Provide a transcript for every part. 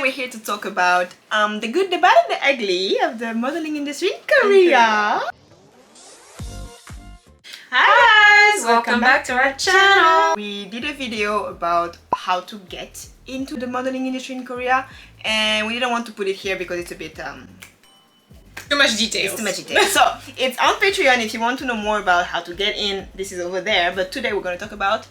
we're here to talk about the good, the bad, and the ugly of the modeling industry in Korea. Hi guys! Welcome back to our channel. We did a video about how to get into the modeling industry in Korea, and we didn't want to put it here because it's a bit Too much details. It's too much details. So it's on Patreon if you want to know more about how to get in. This is over there. But today we're going to talk about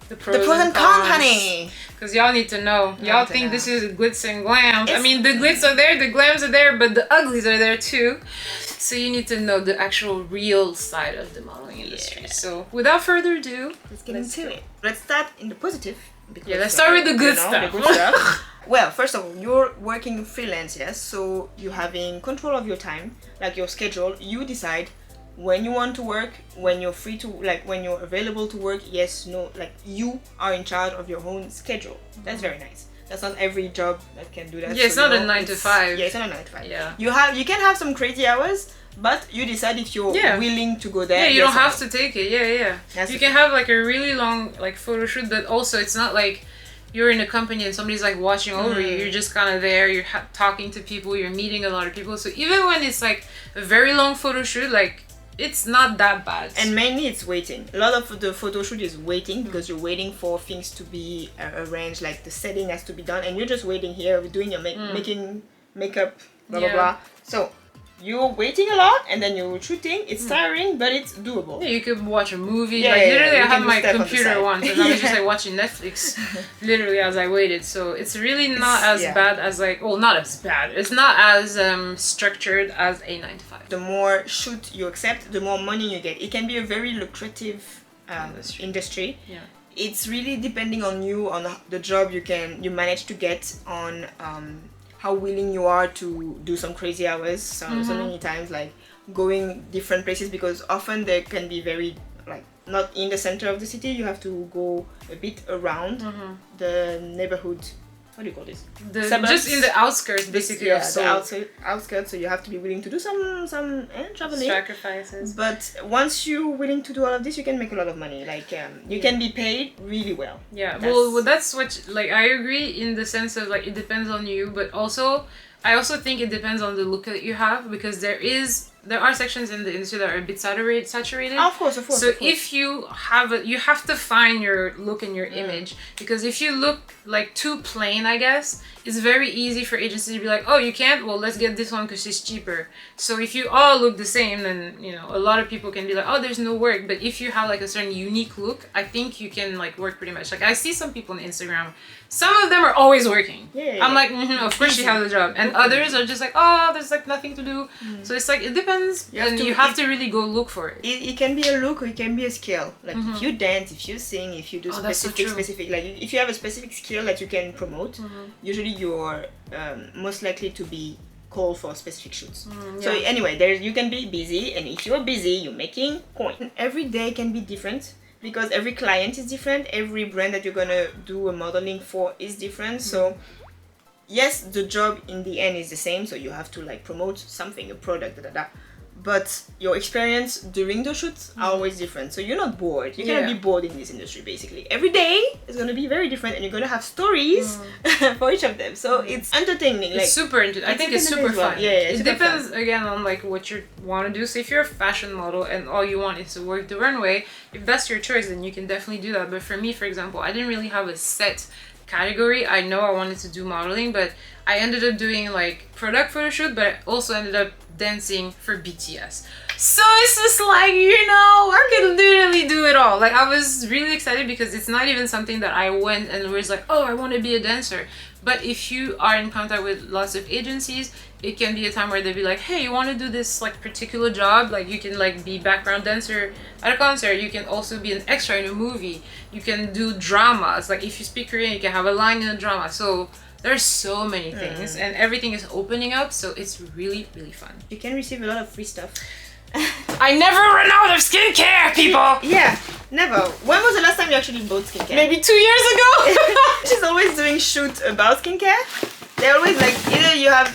the pros and cons, honey. Because y'all need to know. Y'all think this is glitz and glams. I mean, the glitz are there, the glams are there, but the uglies are there too. So you need to know the actual real side of the modeling industry. Yeah. So without further ado, let's get into it. Let's start in the positive. Yeah, let's start with the good stuff. The good stuff. Well, first of all, you're working freelance, yes? So you're having control of your time, like your schedule. You decide when you want to work, when you're free to, like when you're available to work, yes, no, like you are in charge of your own schedule. That's very nice. That's not every job that can do that. Yeah, it's not a 9 to 5. Yeah, it's not a 9 to 5. Yeah. You can have some crazy hours, but you decide if you're willing to go there. Yeah, you don't have to take it. Yeah. You can have like a really long like photo shoot, but also it's not like you're in a company and somebody's like watching over you. You're just kind of there. You're talking to people. You're meeting a lot of people. So even when it's like a very long photo shoot, like it's not that bad. And mainly it's waiting. A lot of the photo shoot is waiting because you're waiting for things to be arranged, like the setting has to be done, and you're just waiting here doing your making makeup, blah blah blah. So you're waiting a lot and then you're shooting. It's tiring, but it's doable. Yeah, you could watch a movie. Literally, I had my computer once and I was just like watching Netflix literally as I waited. So it's really not as bad as like, well, not as bad. It's not as structured as a 9 to 5. The more shoot you accept, the more money you get. It can be a very lucrative industry. Yeah. It's really depending on you, on the job you manage to get, on how willing you are to do some crazy hours, so many times, like going different places, because often they can be very like not in the center of the city. You have to go a bit around the neighborhood. What do you call this? The suburbs? Just in the outskirts, basically. Yeah, the outskirts. So you have to be willing to do some traveling sacrifices. But once you're willing to do all of this, you can make a lot of money. Like you can be paid really well. Yeah. Well, that's what like I agree in the sense of like it depends on you, but also I also think it depends on the look that you have, because there are sections in the industry that are a bit saturated. Of course. So if you have you have to find your look and your image, because if you look like too plain, I guess, it's very easy for agencies to be like, oh, you can't? Well, let's get this one because it's cheaper. So if you all look the same, then, you know, a lot of people can be like, oh, there's no work. But if you have like a certain unique look, I think you can like work pretty much. Like I see some people on Instagram, some of them are always working. I'm like, of course you have the job. And others are just like, oh, there's like nothing to do. So it's like, it depends. You have to really go look for it. It can be a look or it can be a skill. Like if you dance, if you sing, if you do specific, like if you have a specific skill that you can promote, usually you're most likely to be called for specific shoots. So anyway, you can be busy, and if you're busy, you're making coin. Every day can be different, because every client is different. Every brand that you're gonna do a modeling for is different. So yes, the job in the end is the same. So you have to like promote something, a product, but your experience during the shoots are always different. So you're not bored. You cannot be bored in this industry, basically. Every day is going to be very different, and you're going to have stories for each of them. So it's entertaining. It's super entertaining. I think it's super fun. It depends, again, on like what you want to do. So if you're a fashion model and all you want is to work the runway, if that's your choice, then you can definitely do that. But for me, for example, I didn't really have a set category. I know I wanted to do modeling, but I ended up doing like product photo shoot, but I also ended up dancing for BTS. So it's just like, you know, I could literally do it all. Like I was really excited because it's not even something that I went and was like, oh, I want to be a dancer. But if you are in contact with lots of agencies, it can be a time where they'll be like, hey, you want to do this like particular job? Like you can like be background dancer at a concert. You can also be an extra in a movie. You can do dramas. Like if you speak Korean, you can have a line in a drama. So there's so many things, and everything is opening up, so it's really, really fun. You can receive a lot of free stuff. I never run out of skincare, people! Yeah, never. When was the last time you actually bought skincare? Maybe 2 years ago! She's always doing shoots about skincare. They always like either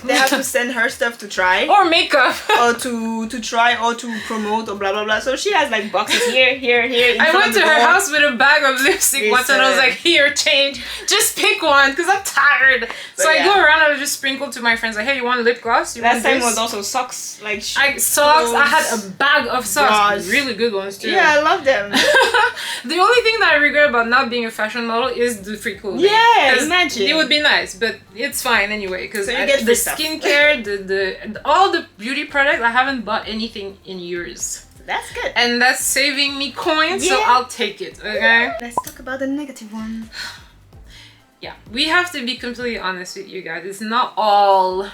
they have to send her stuff to try or makeup or to try or to promote or blah blah blah. So she has like boxes here. I went to her house with a bag of lipstick once and I was like, here, change, just pick one because I'm tired. So I go around and I just sprinkle to my friends like, hey, you want lip gloss? Last time was also socks, like socks. I had a bag of socks, bras. Really good ones too. Yeah, I love them. The only thing that I regret about not being a fashion model is the free clothing. Yeah, imagine. It would be nice, but it's fine anyway because so you get the skincare, the all the beauty products. I haven't bought anything in years. That's good. And that's saving me coins, so I'll take it. Okay. Let's talk about the negative one. Yeah, we have to be completely honest with you guys. It's not all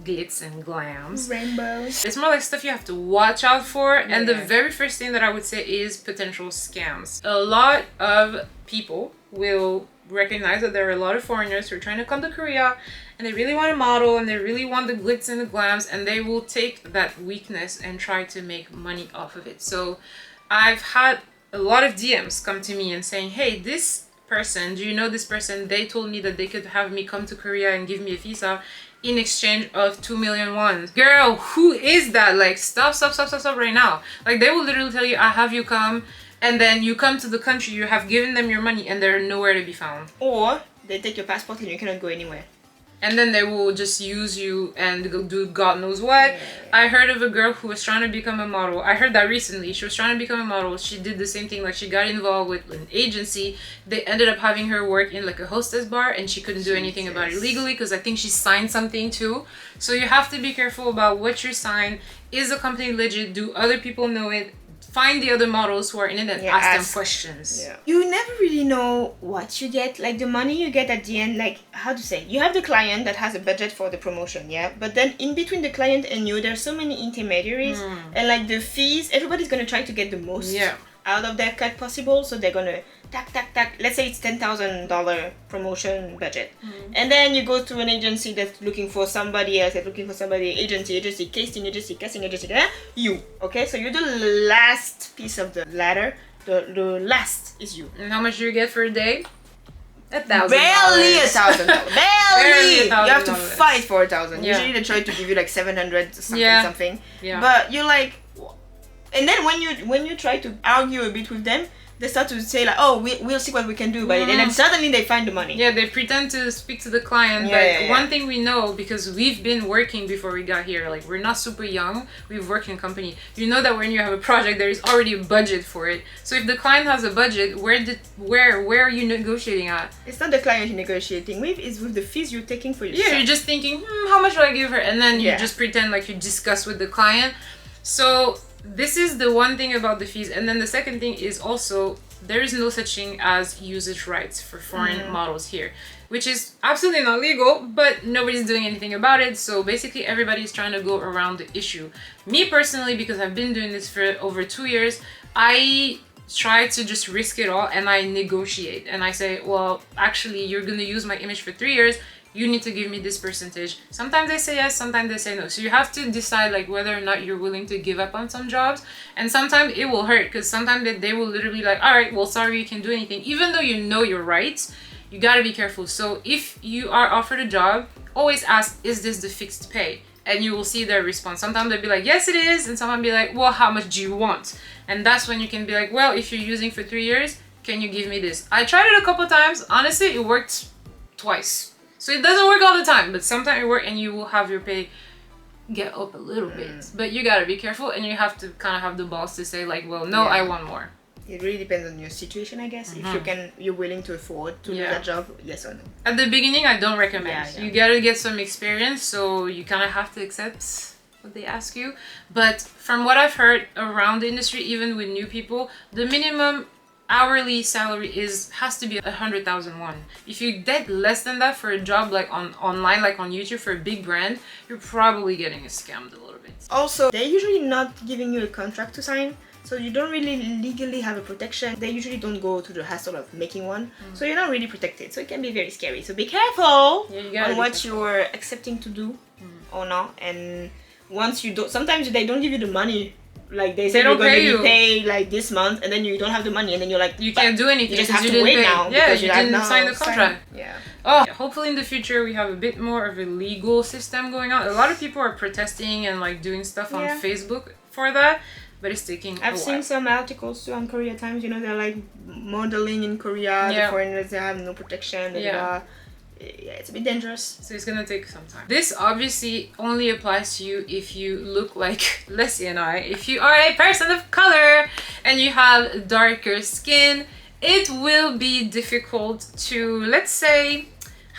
glitz and glams. Rainbows. It's more like stuff you have to watch out for. And the very first thing that I would say is potential scams. A lot of people will recognize that there are a lot of foreigners who are trying to come to Korea and they really want a model and they really want the glitz and the glams, and they will take that weakness and try to make money off of it. So I've had a lot of DMs come to me and saying, hey, this person, do you know this person? They told me that they could have me come to Korea and give me a visa in exchange of 2 million won. Girl, who is that? Like, stop right now. Like, they will literally tell you, I have you come, and then you come to the country, you have given them your money, and they're nowhere to be found. Or they take your passport and you cannot go anywhere. And then they will just use you and go do God knows what. I heard of a girl who was trying to become a model. I heard that recently. She was trying to become a model. She did the same thing. Like, she got involved with an agency. They ended up having her work in like a hostess bar, and she couldn't do anything about it legally because I think she signed something too. So you have to be careful about what you sign. Is the company legit? Do other people know it? Find the other models who are in it and ask them questions. Yeah. You never really know what you get. Like, the money you get at the end, like, how to say, you have the client that has a budget for the promotion, yeah? But then in between the client and you, there's so many intermediaries. And like the fees, everybody's gonna try to get the most out of their cut possible. So they're gonna tack. Let's say it's $10,000 promotion budget. And then you go to an agency that's looking for somebody else, that's looking for somebody, agency, casting agency, you. Okay, so you're the last piece of the ladder. The last is you. And how much do you get for a day? $1,000. Barely $1,000. Barely. You have to fight for $1,000. Yeah. Usually they try to give you like 700 something. Yeah. But you're like, and then when you try to argue a bit with them, they start to say like, oh, we'll see what we can do about it, and then suddenly they find the money. Yeah, they pretend to speak to the client. One thing we know, because we've been working before we got here, like, we're not super young, we've worked in a company. You know that when you have a project, there is already a budget for it. So if the client has a budget, where are you negotiating at? It's not the client you're negotiating with, it's with the fees you're taking for yourself. Yeah, you're just thinking, how much do I give her? And then you just pretend like you discuss with the client. So this is the one thing about the fees. And then the second thing is also, there is no such thing as usage rights for foreign models here, which is absolutely not legal, but nobody's doing anything about it. So basically everybody's trying to go around the issue. Me personally, because I've been doing this for over 2 years, I try to just risk it all and I negotiate. And I say, well, actually, you're going to use my image for 3 years. You need to give me this percentage. Sometimes they say yes, sometimes they say no. So you have to decide like whether or not you're willing to give up on some jobs. And sometimes it will hurt because sometimes they will literally like, all right, well, sorry, you can't do anything. Even though you know your rights, you gotta be careful. So if you are offered a job, always ask, is this the fixed pay? And you will see their response. Sometimes they'll be like, yes, it is. And sometimes be like, well, how much do you want? And that's when you can be like, well, if you're using for 3 years, can you give me this? I tried it a couple times. Honestly, it worked twice. So it doesn't work all the time, but sometimes it works and you will have your pay get up a little bit. But you gotta be careful and you have to kind of have the balls to say like, well, no, I want more. It really depends on your situation, I guess. If you're willing to afford to do that job, yes or no. At the beginning, I don't recommend. You gotta get some experience, so you kind of have to accept what they ask you. But from what I've heard around the industry, even with new people, the minimum hourly salary has to be 100,000 won. If you get less than that for a job like online, like on YouTube for a big brand, you're probably getting scammed a little bit. Also, they're usually not giving you a contract to sign, so you don't really legally have a protection. They usually don't go to the hassle of making one, so you're not really protected. So it can be very scary. So be careful on what you're accepting to do or not. And once you don't, sometimes they don't give you the money. Like they say you're going to be paid like this month, and then you don't have the money, and then you're like, you can't do anything. You just have to wait now. Yeah, because you didn't sign the contract. Yeah. Oh, hopefully in the future we have a bit more of a legal system going on. A lot of people are protesting and like doing stuff on Facebook for that, but it's taking a while. I've seen some articles too on Korea Times. You know, they're like modeling in Korea. The foreigners, they have no protection. Yeah, it's a bit dangerous. So it's gonna take some time. This obviously only applies to you if you look like Leslie and I. If you are a person of color and you have darker skin, it will be difficult to, let's say,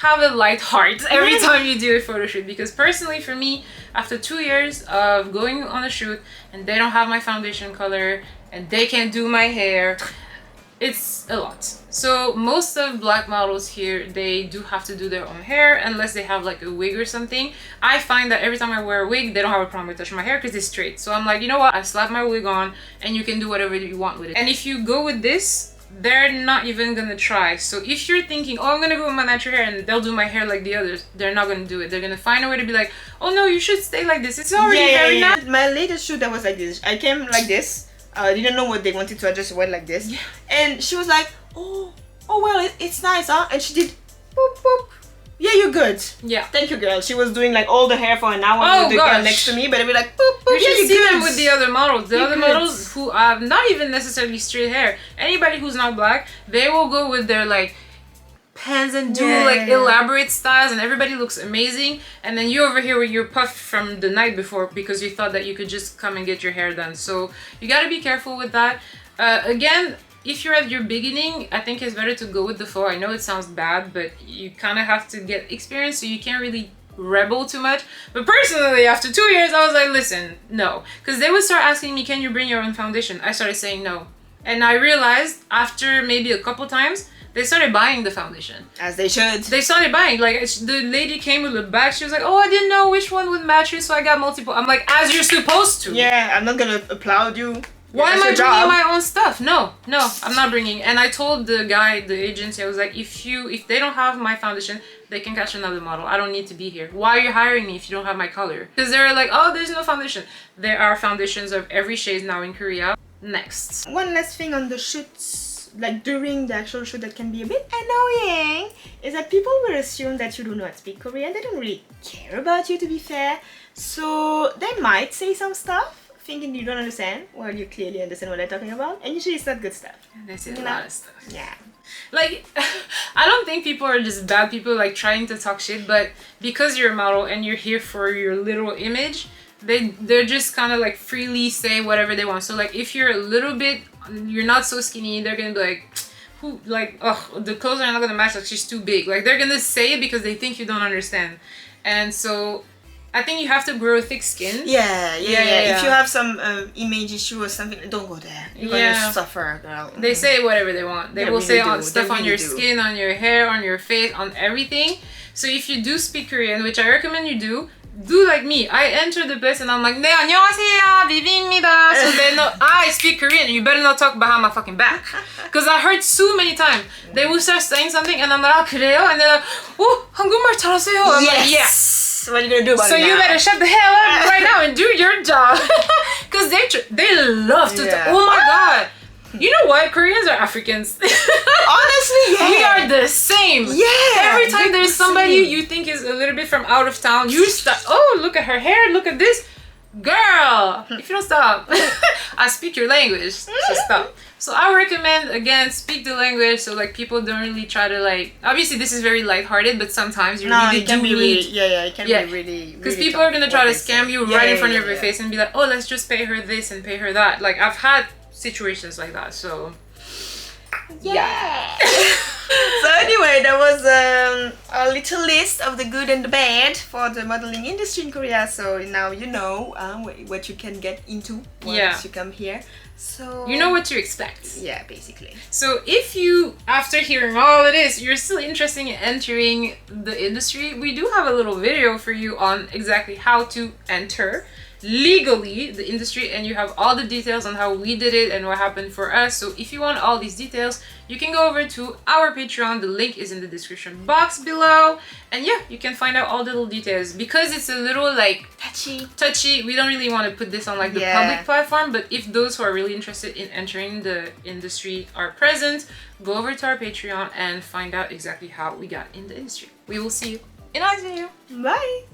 have a light heart every time you do a photo shoot. Because personally for me, after 2 years of going on a shoot and they don't have my foundation color and they can't do my hair, it's a lot. So most of black models here, they do have to do their own hair unless they have like a wig or something. I find that every time I wear a wig, they don't have a problem with touching my hair because it's straight. So I'm like, you know what, I slap my wig on and you can do whatever you want with it. And if you go with this, they're not even gonna try. So if you're thinking, oh, I'm gonna go with my natural hair and they'll do my hair like the others, they're not gonna do it. They're gonna find a way to be like, oh no, you should stay like this, it's already very nice. My latest shoot that was like this, I came like this. I didn't know what they wanted, so I just went like this. And she was like, oh well, it's nice, huh? And she did boop boop. Yeah, you're good. Yeah. Thank you, girl. She was doing like all the hair for an hour with the girl next to me, but I'd be like, boop, boop. You should see them with the other models. The other models who have not even necessarily straight hair. Anybody who's not black, they will go with their like pens and do like elaborate styles, and everybody looks amazing. And then you over here with your puff from the night before because you thought that you could just come and get your hair done. So you gotta be careful with that. Again, if you're at your beginning, I think it's better to go with the flow. I know it sounds bad, but you kind of have to get experience, so you can't really rebel too much. But personally, after 2 years, I was like, listen, no. Because they would start asking me, can you bring your own foundation? I started saying no. And I realized after maybe a couple times, they started buying the foundation. As they should. They started buying. Like, the lady came with a bag. She was like, oh, I didn't know which one would match you, so I got multiple. I'm like, as you're supposed to. Yeah, I'm not gonna applaud you. Why am I bringing my own stuff? No, I'm not bringing. And I told the guy, the agency, I was like, if they don't have my foundation, they can catch another model. I don't need to be here. Why are you hiring me if you don't have my color? Because they're like, oh, there's no foundation. There are foundations of every shade now in Korea. Next. One last thing on the shoots, like during the actual shoot, that can be a bit annoying, is that people will assume that you do not speak Korean. They don't really care about you, to be fair. So they might say some stuff thinking you don't understand, while you clearly understand what they're talking about, and usually it's not good stuff. They say a lot of stuff. Yeah. Like, I don't think people are just bad people like trying to talk shit, but because you're a model and you're here for your literal image, they're just kind of like freely say whatever they want. So like if you're a little bit, you're not so skinny, they're gonna be like, who, like, oh, the clothes are not gonna match, like she's too big. Like they're gonna say it because they think you don't understand. And so I think you have to grow thick skin. Yeah. If you have some image issue or something, don't go there. You're gonna suffer, girl. They say whatever they want. They will really say stuff on your skin, on your hair, on your face, on everything. So if you do speak Korean, which I recommend you do like me. I enter the place and I'm like, 네, 안녕하세요, 비비입니다. So they know I speak Korean. You better not talk behind my fucking back. Because I heard so many times. They will start saying something and I'm like, 아, 그래요? And they're like, oh, 한국말 잘하세요. I'm like, yes. What are you gonna do about it So you better shut the hell up right now and do your job. Because they love to talk. Oh my god. You know what? Koreans are Africans. Honestly, yeah. We are the same. Yeah. Every time there's somebody you think is a little bit from out of town, you start, oh, look at her hair, look at this. Girl, if you don't stop, I speak your language, so stop. So I recommend, again, speak the language so like people don't really try to like, obviously this is very lighthearted, but sometimes you really do need. It can be really. Because people are going to try to scam you right in front of your face and be like, oh, let's just pay her this and pay her that. Like I've had situations like that, so yeah. So anyway, that was a little list of the good and the bad for the modeling industry in Korea. So now you know what you can get into once you come here. So you know what to expect. Yeah, basically. So if you, after hearing all of this, you're still interested in entering the industry, we do have a little video for you on exactly how to enter legally the industry, and you have all the details on how we did it and what happened for us. So if you want all these details, you can go over to our Patreon. The link is in the description box below, and yeah, you can find out all the little details. Because it's a little like touchy, we don't really want to put this on like the public platform, but if those who are really interested in entering the industry are present, go over to our Patreon and find out exactly how we got in the industry. We will see you in our video. Bye.